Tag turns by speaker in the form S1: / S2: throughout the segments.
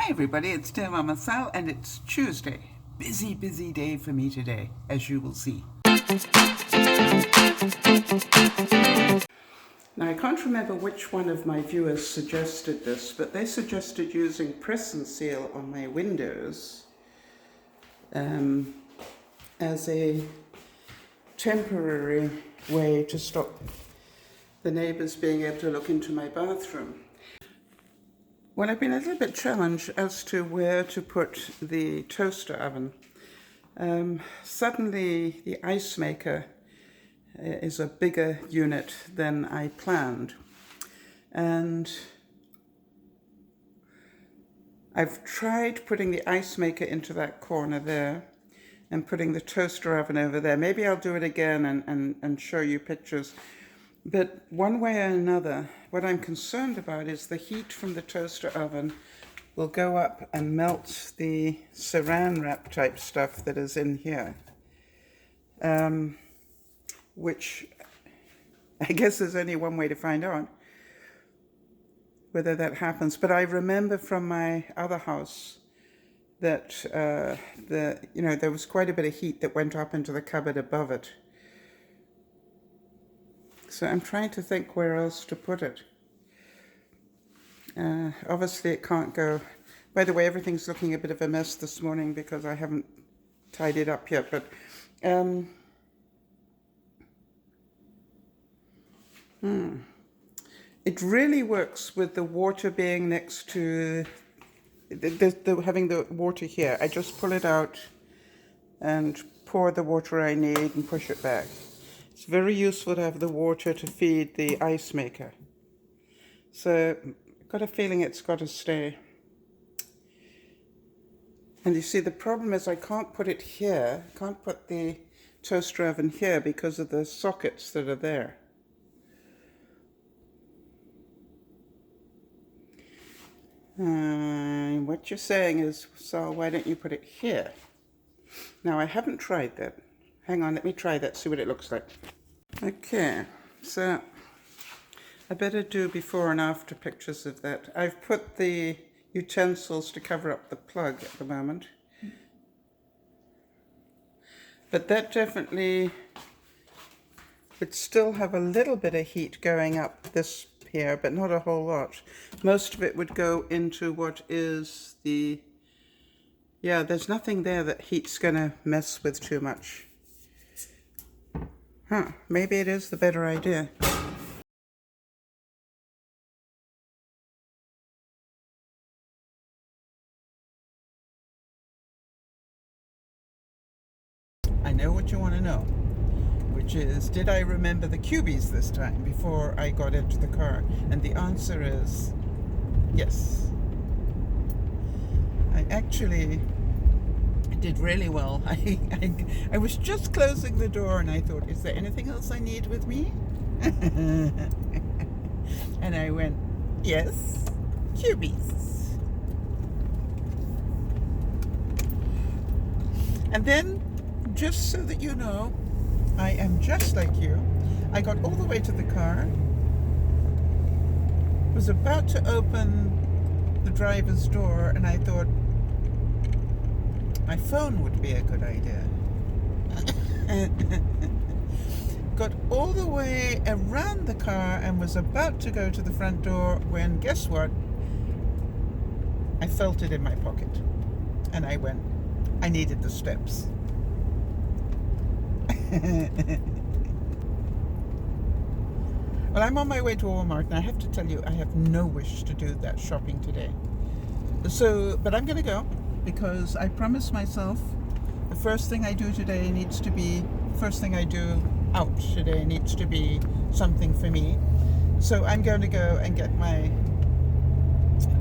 S1: Hi everybody, it's DearMamaSal and it's Tuesday. Busy, busy day for me today, as you will see. Now I can't remember which one of my viewers suggested this, but they suggested using press and seal on my windows as a temporary way to stop the neighbours being able to look into my bathroom. Well, I've been a little bit challenged as to where to put the toaster oven. Suddenly the ice maker is a bigger unit than I planned, and I've tried putting the ice maker into that corner there and putting the toaster oven over there. Maybe I'll do it again and show you pictures. But one way or another, what I'm concerned about is the heat from the toaster oven will go up and melt the saran wrap type stuff that is in here, which I guess there's only one way to find out whether that happens. But I remember from my other house that there was quite a bit of heat that went up into the cupboard above it. So I'm trying to think where else to put it. Obviously it can't go. By the way, everything's looking a bit of a mess this morning because I haven't tidied up yet. But it really works with the water being next to having the water here. I just pull it out and pour the water I need and push it back. It's very useful to have the water to feed the ice maker. So I've got a feeling it's got to stay. And you see, the problem is I can't put it here. I can't put the toaster oven here because of the sockets that are there. What you're saying is, Sal, why don't you put it here? Now, I haven't tried that. Hang on, let me try that, see what it looks like. Okay, so I better do before and after pictures of that. I've put the utensils to cover up the plug at the moment. But that definitely would still have a little bit of heat going up this here, but not a whole lot. Most of it would go into what is the, yeah, there's nothing there that heat's gonna mess with too much. Maybe it is the better idea. I know what you want to know, which is, did I remember the cubies this time before I got into the car? And the answer is yes. I actually did really well. I was just closing the door and I thought, is there anything else I need with me? And I went, yes, cubies. And then, just so that you know, I am just like you. I got all the way to the car, was about to open the driver's door, and I thought, my phone would be a good idea. Got all the way around the car and was about to go to the front door when, guess what? I felt it in my pocket. And I went, I needed the steps. Well, I'm on my way to Walmart, and I have to tell you, I have no wish to do that shopping today. So, but I'm going to go, because I promised myself the first thing I do today needs to be, first thing I do out today needs to be something for me. So I'm going to go and get my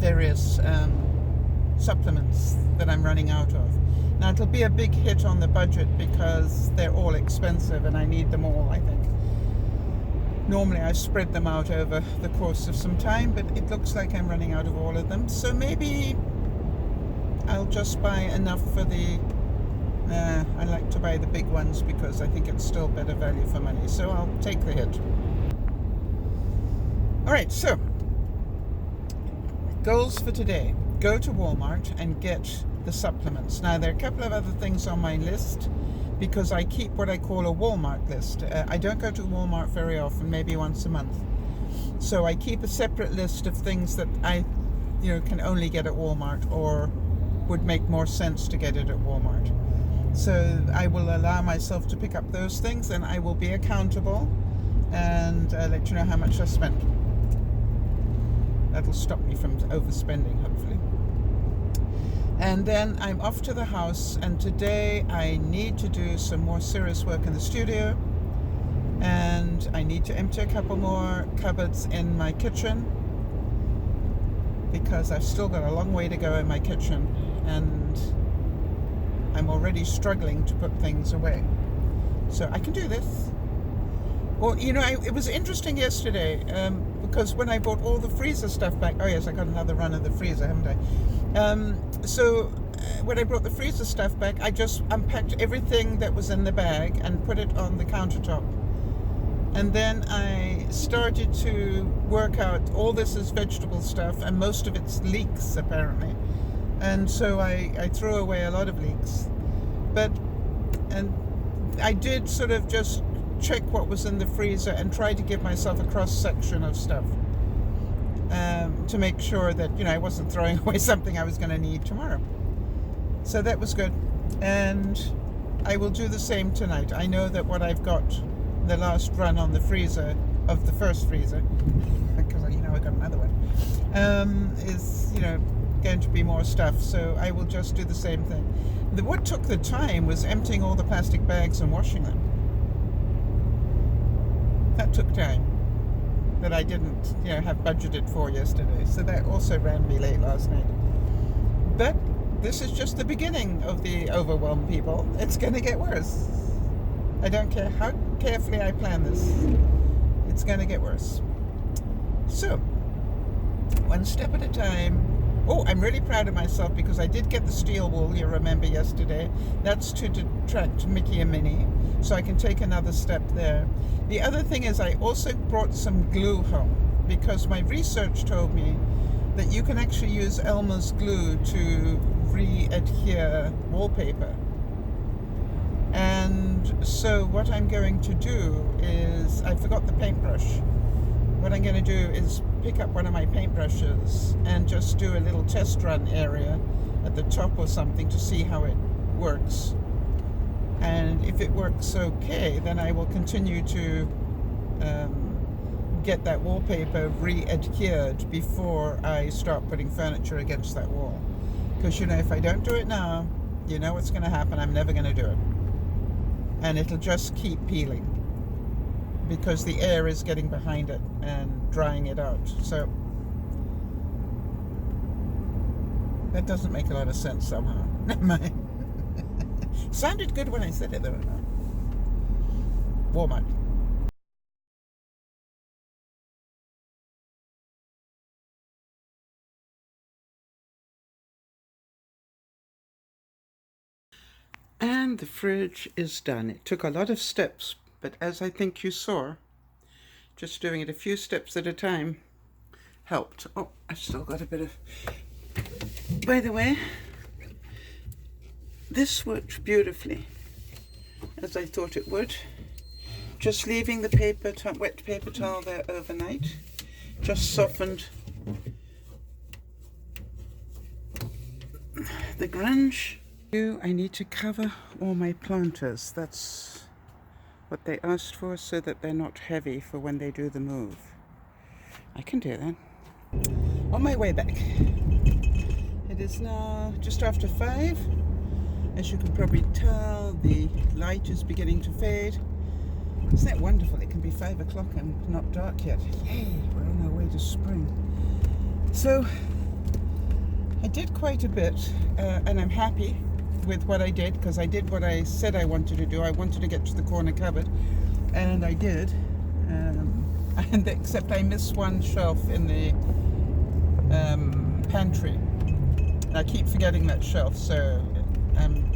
S1: various supplements that I'm running out of. Now, it'll be a big hit on the budget because they're all expensive and I need them all, I think. Normally I spread them out over the course of some time, but it looks like I'm running out of all of them. So maybe I'll just buy enough for the, I like to buy the big ones because I think it's still better value for money. So I'll take the hit. All right, so goals for today. go to Walmart and get the supplements. Now, there are a couple of other things on my list because I keep what I call a Walmart list. I don't go to Walmart very often, maybe once a month. So I keep a separate list of things that I, can only get at Walmart or would make more sense to get it at Walmart. So I will allow myself to pick up those things, and I will be accountable and let you know how much I spent. That'll stop me from overspending, hopefully. And then I'm off to the house, and today I need to do some more serious work in the studio, and I need to empty a couple more cupboards in my kitchen because I've still got a long way to go in my kitchen, and I'm already struggling to put things away. So I can do this. Well, it was interesting yesterday because when I bought all the freezer stuff back, oh yes, I got another run of the freezer, haven't I? So when I brought the freezer stuff back, I just unpacked everything that was in the bag and put it on the countertop. And then I started to work out all this is vegetable stuff, and most of it's leeks apparently. And so I threw away a lot of leeks. And I did sort of just check what was in the freezer and try to give myself a cross section of stuff to make sure that I wasn't throwing away something I was going to need tomorrow. So that was good, and I will do the same tonight. I know that what I've got, the last run on the freezer of the first freezer, because I got another one, is going to be more stuff. So I will just do the same thing. What took the time was emptying all the plastic bags and washing them. That took time that I didn't, have budgeted for yesterday. So that also ran me late last night. But this is just the beginning of the overwhelm, people. It's going to get worse. I don't care how carefully I plan this. It's going to get worse. So, one step at a time. Oh, I'm really proud of myself because I did get the steel wool, you remember yesterday. That's to detract Mickey and Minnie, so I can take another step there. The other thing is I also brought some glue home because my research told me that you can actually use Elmer's glue to re-adhere wallpaper. And so what I'm going to do is, I forgot the paintbrush. What I'm going to do is pick up one of my paintbrushes and just do a little test run area at the top or something to see how it works. And if it works okay, then I will continue to get that wallpaper re-adhered before I start putting furniture against that wall. Because if I don't do it now, what's going to happen. I'm never going to do it. And it'll just keep peeling because the air is getting behind it and drying it out. So that doesn't make a lot of sense somehow. Never mind. Sounded good when I said it though. Walmart. And the fridge is done. It took a lot of steps, but as I think you saw, just doing it a few steps at a time helped. Oh, I've still got a bit of... By the way, this worked beautifully, as I thought it would. Just leaving the wet paper towel there overnight just softened the grunge. I need to cover all my planters. That's what they asked for, so that they're not heavy for when they do the move. I can do that. On my way back. It is now just after 5. As you can probably tell, the light is beginning to fade. Isn't that wonderful? It can be 5 o'clock and not dark yet. Yay, we're on our way to spring. So, I did quite a bit, and I'm happy with what I did, because I did what I said I wanted to do. I wanted to get to the corner cupboard, and I did. And except I missed one shelf in the pantry. I keep forgetting that shelf, so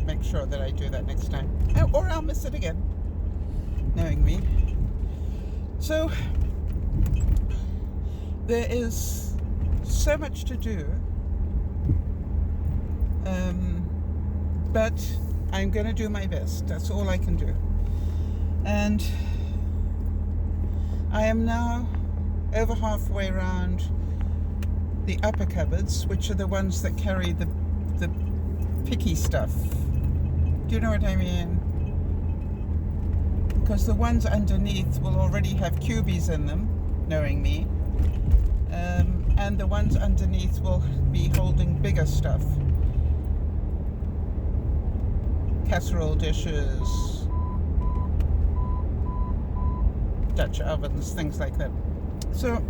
S1: make sure that I do that next time. Or I'll miss it again, knowing me. So, there is so much to do, But I'm going to do my best. That's all I can do. And I am now over halfway around the upper cupboards, which are the ones that carry the picky stuff. Do you know what I mean? Because the ones underneath will already have cubies in them, knowing me. And the ones underneath will be holding bigger stuff. Casserole dishes, Dutch ovens, things like that. So,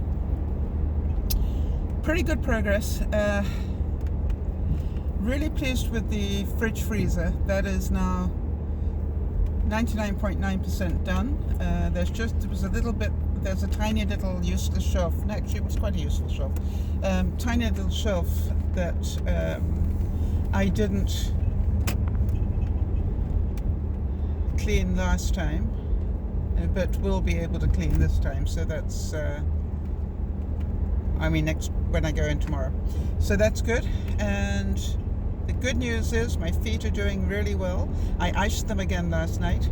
S1: pretty good progress. Really pleased with the fridge freezer. That is now 99.9% done. There's a tiny little useless shelf. Actually, it was quite a useful shelf. Tiny little shelf that I didn't clean last time, but will be able to clean this time. So that's, when I go in tomorrow. So that's good. And the good news is my feet are doing really well. I iced them again last night.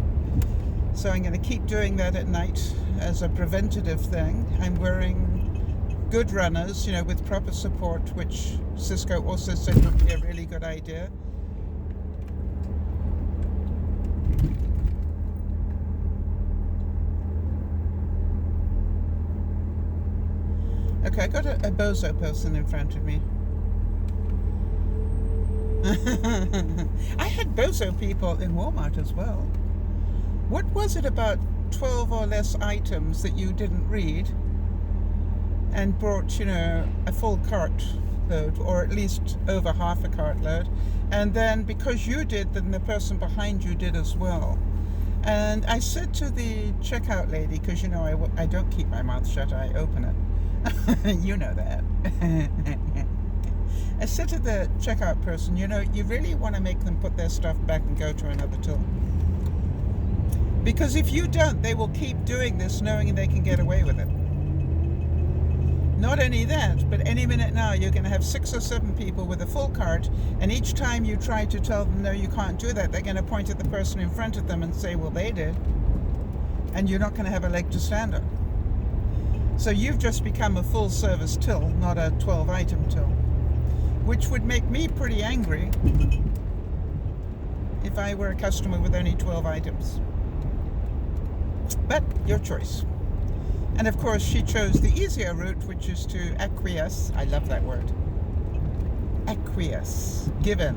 S1: So I'm going to keep doing that at night as a preventative thing. I'm wearing good runners, with proper support, which Cisco also said would be a really good idea. Okay, I got a bozo person in front of me. I had bozo people in Walmart as well. What was it about 12 or less items that you didn't read and brought, a full cart load, or at least over half a cart load, and then because you did, then the person behind you did as well. And I said to the checkout lady, because I don't keep my mouth shut, I open it. You know that. I said to the checkout person, you really want to make them put their stuff back and go to another till. Because if you don't, they will keep doing this knowing they can get away with it. Not only that, but any minute now you're going to have 6 or 7 people with a full cart, and each time you try to tell them, no, you can't do that, they're going to point at the person in front of them and say, well, they did. And you're not going to have a leg to stand on. So you've just become a full service till, not a 12 item till, which would make me pretty angry if I were a customer with only 12 items. But your choice. And of course she chose the easier route, which is to acquiesce. I love that word. Acquiesce. Give in.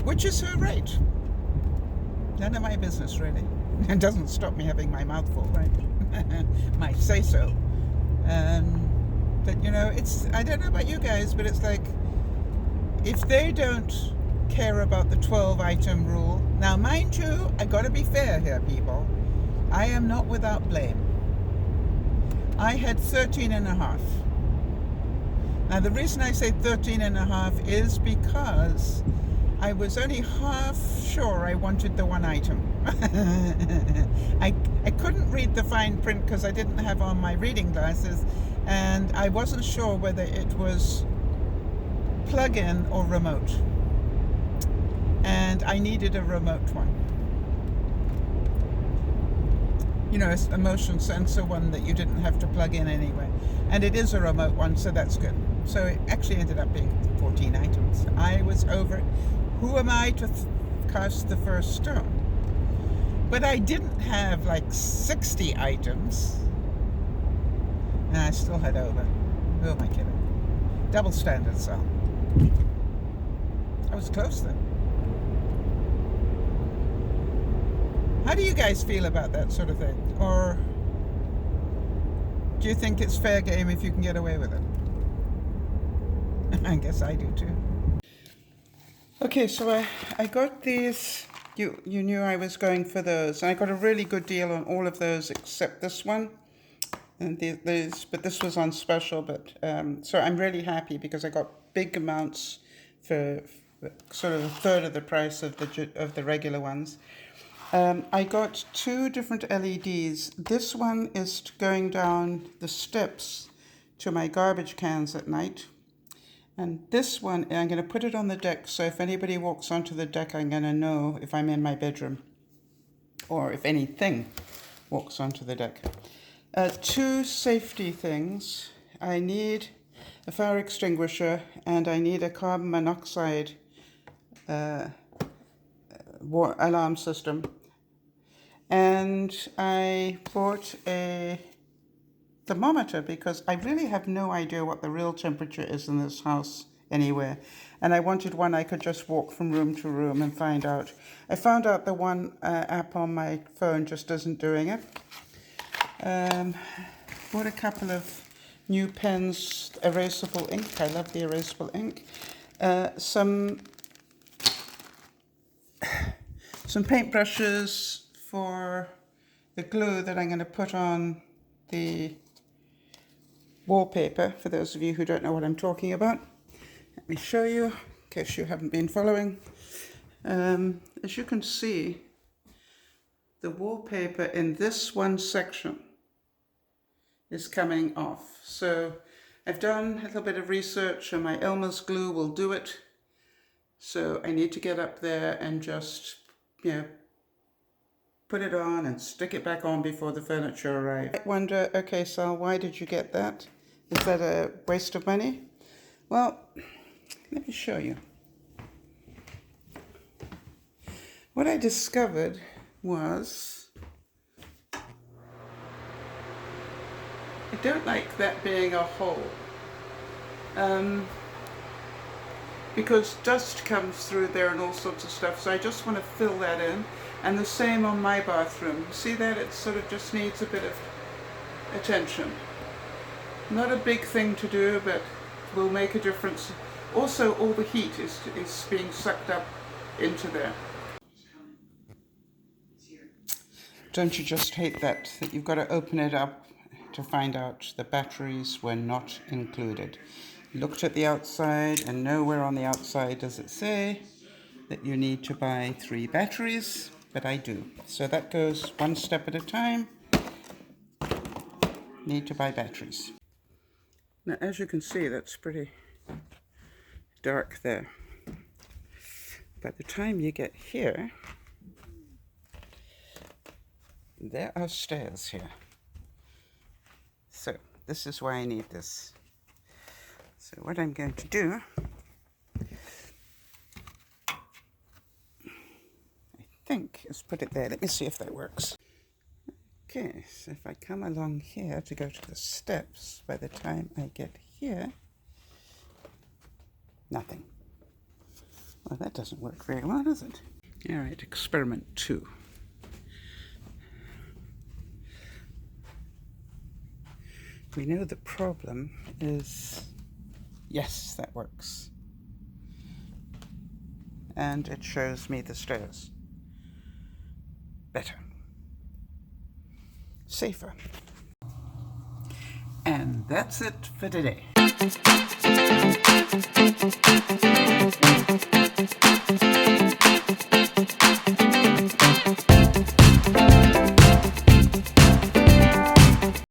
S1: Which is her right. None of my business, really. It doesn't stop me having my mouth full, right? Might say so. But I don't know about you guys, but it's like, if they don't care about the 12 item rule. Now, mind you, I gotta be fair here, people. I am not without blame. I had 13 and a half. Now, the reason I say 13 and a half is because I was only half sure I wanted the one item. I couldn't read the fine print because I didn't have on my reading glasses, and I wasn't sure whether it was plug-in or remote. And I needed a remote one. It's a motion sensor one that you didn't have to plug in anyway. And it is a remote one, so that's good. So it actually ended up being 14 items. I was over it. Who am I to cast the first stone? But I didn't have like 60 items. And I still had over. Who am I kidding? Double standard, Sal. I was close then. How do you guys feel about that sort of thing? Or do you think it's fair game if you can get away with it? I guess I do too. Okay, so I got these. You knew I was going for those. I got a really good deal on all of those except this one. And but this was on special. But so I'm really happy because I got big amounts for sort of a third of the price of the regular ones. I got 2 different LEDs. This one is going down the steps to my garbage cans at night. And this one, I'm going to put it on the deck, so if anybody walks onto the deck, I'm going to know if I'm in my bedroom, or if anything walks onto the deck. Two safety things. I need a fire extinguisher, and I need a carbon monoxide alarm system. And I bought a thermometer because I really have no idea what the real temperature is in this house anywhere, and I wanted one I could just walk from room to room and find out. I found out the one app on my phone just isn't doing it. Bought a couple of new pens, erasable ink. I love the erasable ink. Some paintbrushes for the glue that I'm going to put on the wallpaper, for those of you who don't know what I'm talking about. Let me show you, in case you haven't been following. As you can see, the wallpaper in this one section is coming off. So I've done a little bit of research, and my Elmer's glue will do it. So I need to get up there and just, put it on and stick it back on before the furniture arrives. I wonder, okay, Sal, why did you get that? Is that a waste of money? Well, let me show you. What I discovered was I don't like that being a hole, because dust comes through there and all sorts of stuff, so I just want to fill that in. And the same on my bathroom. See that? It sort of just needs a bit of attention. Not a big thing to do, but will make a difference. Also, all the heat is being sucked up into there. Don't you just hate that you've got to open it up to find out the batteries were not included? Looked at the outside, and nowhere on the outside does it say that you need to buy 3 batteries, but I do. So that goes one step at a time. Need to buy batteries. Now, as you can see, that's pretty dark there. By the time you get here, there are stairs here. So this is why I need this. So what I'm going to do, I think, is put it there. Let me see if that works. Okay, so if I come along here to go to the steps, by the time I get here, nothing. Well, that doesn't work very well, does it? All right, experiment 2. We know the problem is, yes, that works. And it shows me the stairs. Better. Safer. And that's it for today.